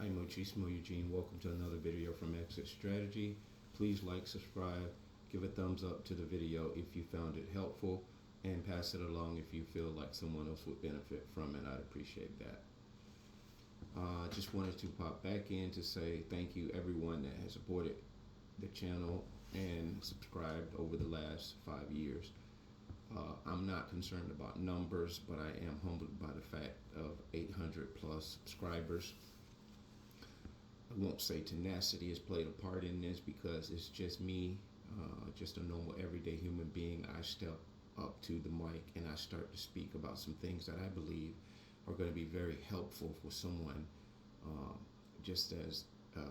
Hi, Mochismo Eugene. Welcome to another video from Exit Strategy. Please like, subscribe, give a thumbs up to the video if you found it helpful, and pass it along if you feel like someone else would benefit from it. I'd appreciate that. I just wanted to pop back in to say thank you everyone that has supported the channel and subscribed over the last 5 years. I'm not concerned about numbers, but I am humbled by the fact of 800 plus subscribers. I won't say tenacity has played a part in this because it's just me, just a normal everyday human being. I step up to the mic and I start to speak about some things that I believe are going to be very helpful for someone, just as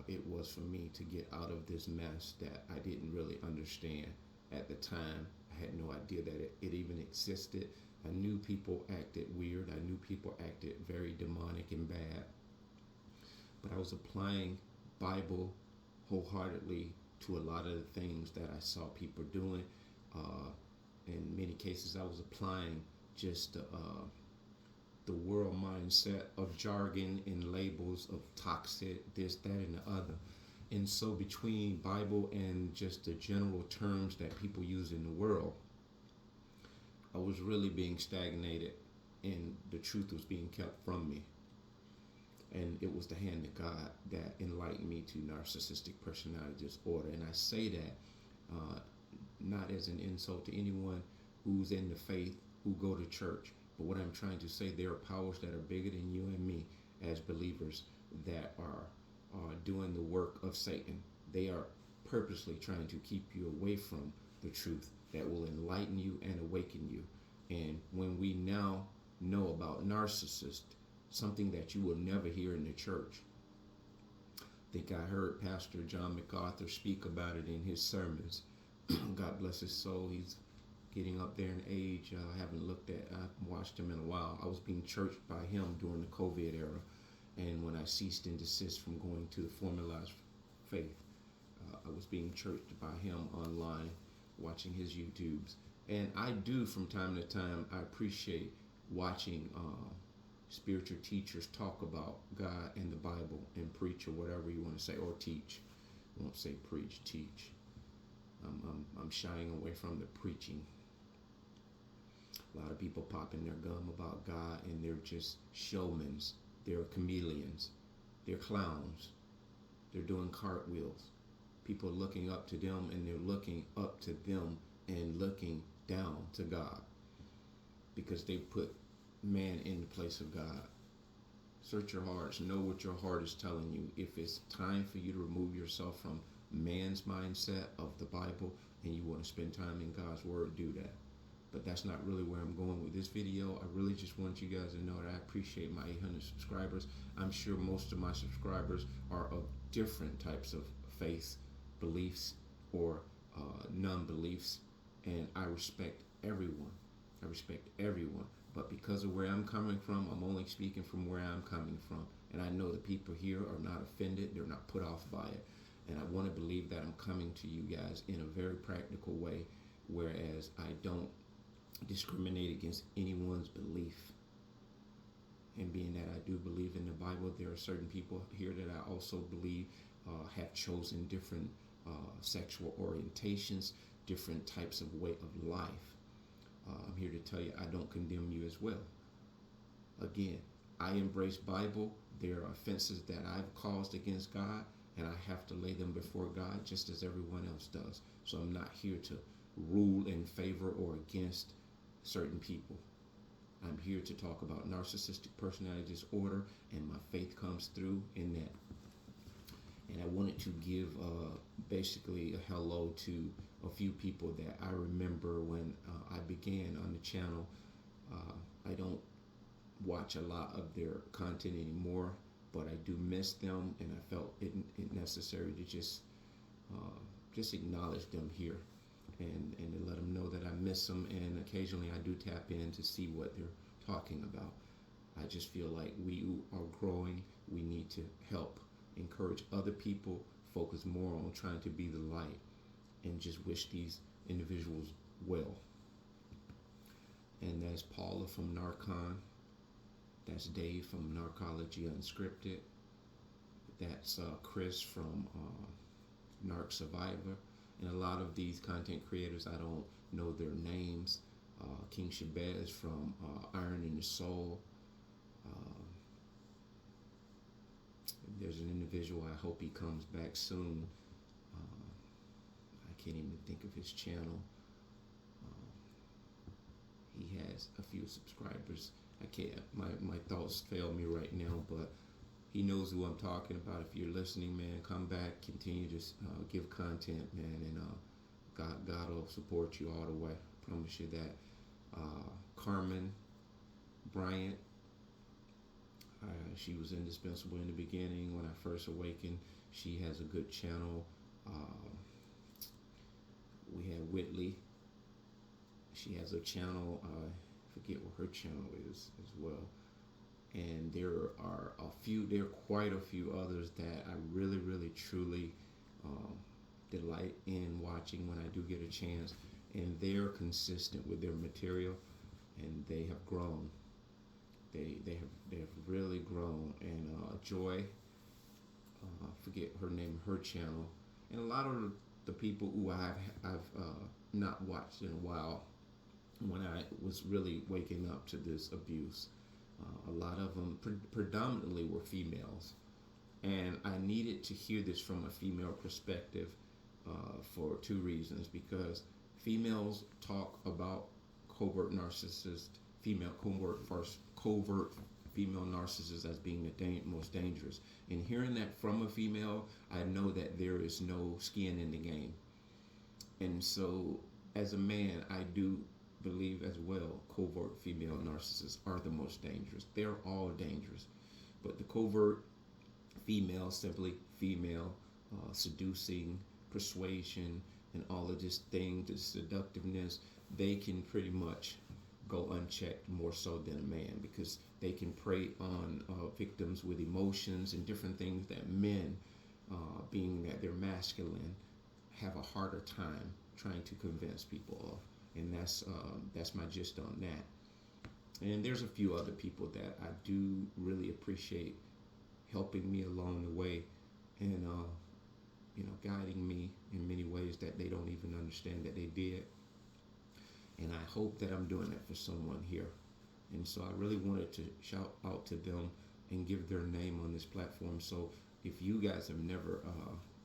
it was for me to get out of this mess that I didn't really understand at the time. I had no idea that it even existed. I knew people acted weird. I knew people acted very demonic and bad. But I was applying Bible wholeheartedly to a lot of the things that I saw people doing. In many cases, I was applying just the world mindset of jargon and labels of toxic, this, that, and the other. And so between Bible and just the general terms that people use in the world, I was really being stagnated and the truth was being kept from me. And it was the hand of God that enlightened me to narcissistic personality disorder. And I say that not as an insult to anyone who's in the faith, who go to church. But what I'm trying to say, there are powers that are bigger than you and me as believers that are doing the work of Satan. They are purposely trying to keep you away from the truth that will enlighten you and awaken you. And when we now know about narcissists, something that you will never hear in the church. I think I heard Pastor John MacArthur speak about it in his sermons. God bless his soul. He's getting up there in age. I haven't watched him in a while. I was being churched by him during the COVID era. And when I ceased and desist from going to the formalized faith, I was being churched by him online, watching his YouTubes. And I do, from time to time, I appreciate watching spiritual teachers talk about God and the Bible and preach, or whatever you want to say, or teach. I won't say preach, teach. I'm shying away from the preaching. A lot of people popping their gum about God, and they're just showmans. They're chameleons. They're clowns. They're doing cartwheels. People are looking up to them, and they're looking up to them and looking down to God because they put man in the place of God. Search your hearts. Know what your heart is telling you. If it's time for you to remove yourself from man's mindset of the Bible and you want to spend time in God's Word, do that. But that's not really where I'm going with this video. I really just want you guys to know that I appreciate my 800 subscribers. I'm sure most of my subscribers are of different types of faith, beliefs, or non-beliefs. And I respect everyone. I respect everyone. But because of where I'm coming from, I'm only speaking from where I'm coming from. And I know the people here are not offended. They're not put off by it. And I want to believe that I'm coming to you guys in a very practical way, whereas I don't discriminate against anyone's belief. And being that I do believe in the Bible, there are certain people here that I also believe have chosen different sexual orientations, different types of way of life. I'm here to tell you I don't condemn you as well. Again, I embrace Bible. There are offenses that I've caused against God, and I have to lay them before God just as everyone else does. So I'm not here to rule in favor or against certain people. I'm here to talk about narcissistic personality disorder, and my faith comes through in that. And I wanted to give basically a hello to a few people that I remember when I began on the channel. I don't watch a lot of their content anymore, but I do miss them, and I felt it necessary to just acknowledge them here and to let them know that I miss them. And occasionally I do tap in to see what they're talking about. I just feel like we are growing. We need to help encourage other people, focus more on trying to be the light, and just wish these individuals well. And that's Paula from Narcon. That's Dave from Narcology Unscripted. That's Chris from Narc Survivor. And a lot of these content creators, I don't know their names. King Shabazz from Iron in the Soul. Uh, there's an individual, I hope he comes back soon. I can't even think of his channel. He has a few subscribers. I can't, my thoughts fail me right now, but he knows who I'm talking about. If you're listening, man, come back, continue to give content, man, and God will support you all the way. I promise you that. Carmen Bryant, she was indispensable in the beginning when I first awakened. She has a good channel. We have Whitley. She has a channel. I forget what her channel is as well. And there are quite a few others that I really, really, truly delight in watching when I do get a chance. And they're consistent with their material, and they have grown. They have really grown. And Joy, I forget her name, her channel, and a lot of the people who I've not watched in a while when I was really waking up to this abuse. A lot of them predominantly were females, and I needed to hear this from a female perspective for two reasons. Because females talk about covert female narcissists as being the most dangerous. And hearing that from a female, I know that there is no skin in the game. And so, as a man, I do believe as well covert female narcissists are the most dangerous. They're all dangerous, but the covert female, simply female, seducing, persuasion, and all of this thing, the seductiveness, they can pretty much go unchecked more so than a man, because they can prey on victims with emotions and different things that men, being that they're masculine, have a harder time trying to convince people of. And that's my gist on that. And there's a few other people that I do really appreciate helping me along the way, and guiding me in many ways that they don't even understand that they did. And I hope that I'm doing that for someone here. And so I really wanted to shout out to them and give their name on this platform. So if you guys have never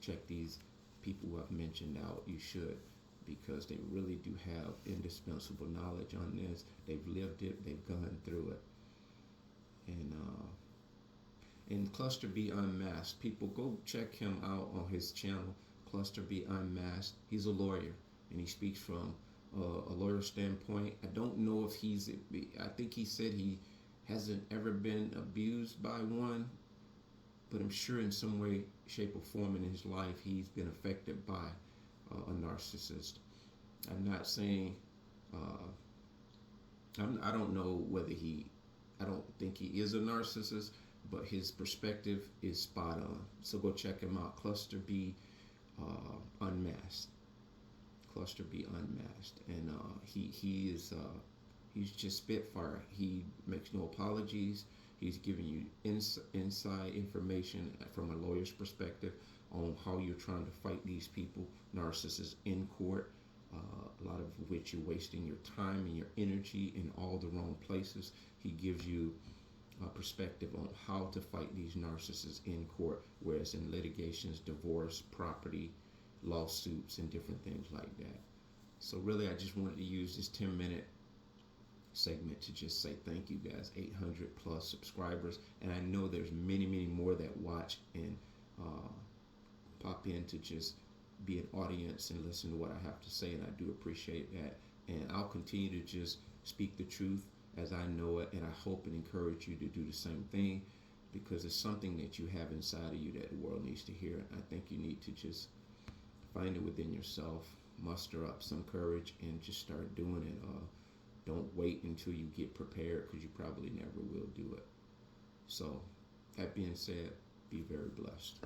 checked these people who I've mentioned out, you should, because they really do have indispensable knowledge on this. They've lived it, they've gone through it. And Cluster B Unmasked, people go check him out on his channel, Cluster B Unmasked. He's a lawyer, and he speaks from a lawyer standpoint. I don't know if I think he said he hasn't ever been abused by one, but I'm sure in some way, shape, or form in his life he's been affected by a narcissist. I'm not saying, I don't know whether I don't think he is a narcissist, but his perspective is spot on. So go check him out, Cluster B Unmasked. Cluster B Unmasked. And he's just spitfire. He makes no apologies. He's giving you inside information from a lawyer's perspective on how you're trying to fight these people, narcissists, in court. A lot of which you're wasting your time and your energy in all the wrong places. He gives you a perspective on how to fight these narcissists in court, whereas in litigations, divorce, property, lawsuits, and different things like that. So really, I just wanted to use this 10-minute segment to just say thank you guys. 800 plus subscribers, and I know there's many, many more that watch and pop in to just be an audience and listen to what I have to say, and I do appreciate that. And I'll continue to just speak the truth as I know it, and I hope and encourage you to do the same thing, because it's something that you have inside of you that the world needs to hear. I think you need to just find it within yourself, muster up some courage, and just start doing it. Don't wait until you get prepared, because you probably never will do it. So, that being said, be very blessed.